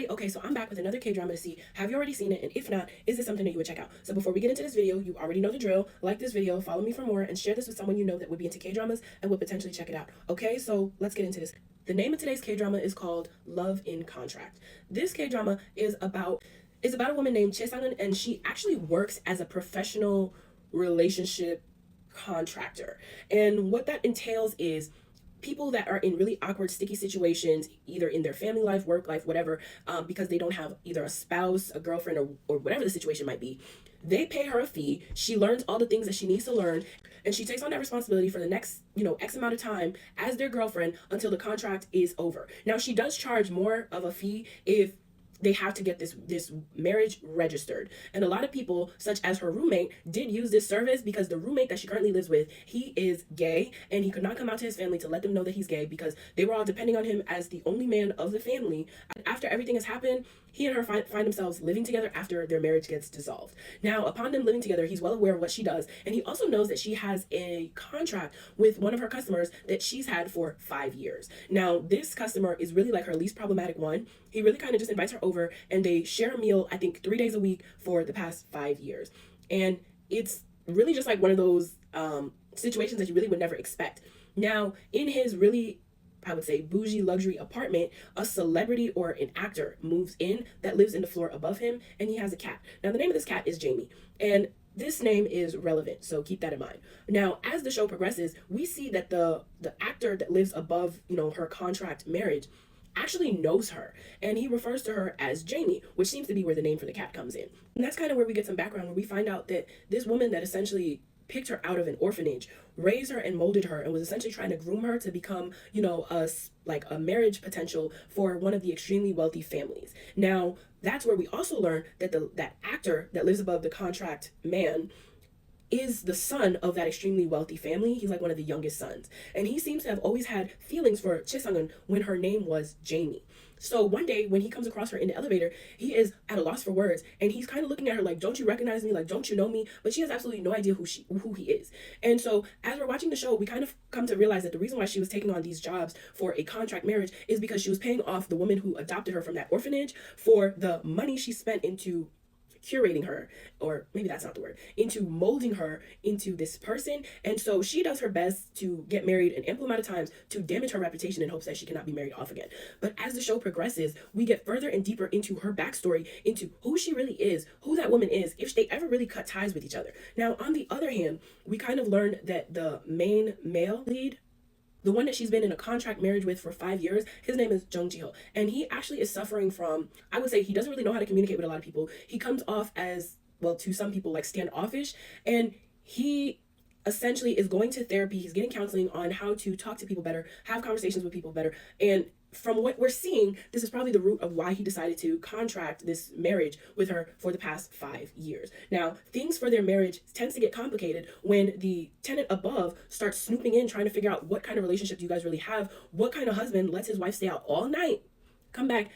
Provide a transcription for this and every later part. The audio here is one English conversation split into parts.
everybody. Okay, so I'm back with another K-drama to see, have you already seen it? And if not, is this something that you would check out? So before we get into this video, you already know the drill. Like this video, follow me for more, and share this with someone you know that would be into K-dramas and would potentially check it out. Okay, so let's get into this. The name of today's K-drama is called Love in Contract. This K-drama is about a woman named Chae Sang-eun, and she actually works as a professional relationship contractor. And what that entails is people that are in really awkward, sticky situations, either in their family life, work life, whatever, because they don't have either a spouse, a girlfriend, or whatever the situation might be. They pay her a fee. She learns all the things that she needs to learn, and she takes on that responsibility for the next, X amount of time as their girlfriend until the contract is over. Now, she does charge more of a fee if they have to get this marriage registered. And a lot of people, such as her roommate, did use this service because the roommate that she currently lives with, he is gay, and he could not come out to his family to let them know that he's gay because they were all depending on him as the only man of the family. After everything has happened, he and her find themselves living together after their marriage gets dissolved. Now, upon them living together, he's well aware of what she does, and he also knows that she has a contract with one of her customers that she's had for 5 years. Now, this customer is really like her least problematic one. He really kind of just invites her over, and they share a meal, I think 3 days a week for the past 5 years. And it's really just like one of those situations that you really would never expect. Now, in his really, I would say, bougie luxury apartment, a celebrity or an actor moves in that lives in the floor above him, and he has a cat. Now, the name of this cat is Jamie, and this name is relevant, so keep that in mind. Now, as the show progresses, we see that the actor that lives above, her contract marriage actually knows her, and he refers to her as Jamie, which seems to be where the name for the cat comes in. And that's kind of where we get some background, where we find out that this woman that essentially picked her out of an orphanage, raised her and molded her, and was essentially trying to groom her to become, a marriage potential for one of the extremely wealthy families. Now, that's where we also learn that that actor that lives above the contract man is the son of that extremely wealthy family. He's like one of the youngest sons. And he seems to have always had feelings for Chae Sang-eun when her name was Jamie. So one day when he comes across her in the elevator, he is at a loss for words, and he's kind of looking at her like, don't you recognize me? Like, don't you know me? But she has absolutely no idea who he is. And so as we're watching the show, we kind of come to realize that the reason why she was taking on these jobs for a contract marriage is because she was paying off the woman who adopted her from that orphanage for the money she spent into curating her, or maybe that's not the word, into molding her into this person. And so she does her best to get married an ample amount of times to damage her reputation in hopes that she cannot be married off again. But as the show progresses, we get further and deeper into her backstory, into who she really is, who that woman is, if they ever really cut ties with each other. Now, on the other hand, we kind of learn that the main male lead, the one that she's been in a contract marriage with for 5 years, his name is Jung Ji-ho. And he actually is suffering from, I would say, he doesn't really know how to communicate with a lot of people. He comes off as, well, to some people, like standoffish. And he essentially is going to therapy. He's getting counseling on how to talk to people better, have conversations with people better. And from what we're seeing, this is probably the root of why he decided to contract this marriage with her for the past 5 years. Now, things for their marriage tends to get complicated when the tenant above starts snooping in, trying to figure out what kind of relationship do you guys really have, what kind of husband lets his wife stay out all night, come back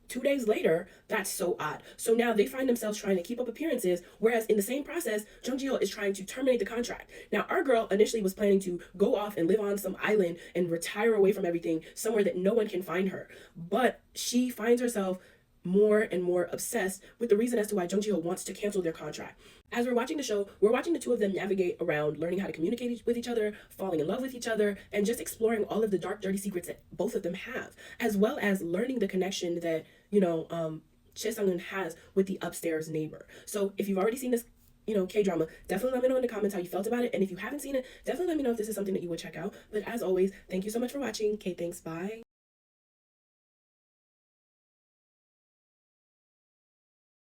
2 days later. That's so odd. So now they find themselves trying to keep up appearances, whereas in the same process, Jung Ji-ho is trying to terminate the contract. Now, our girl initially was planning to go off and live on some island and retire away from everything, somewhere that no one can find her. But she finds herself more and more obsessed with the reason as to why Jung Ji-ho wants to cancel their contract. As we're watching the show, we're watching the two of them navigate around learning how to communicate with each other, falling in love with each other, and just exploring all of the dark, dirty secrets that both of them have, as well as learning the connection that, Chae Sang-eun has with the upstairs neighbor. So if you've already seen this, K-drama, definitely let me know in the comments how you felt about it. And if you haven't seen it, definitely let me know if this is something that you would check out. But as always, thank you so much for watching. Thanks, bye.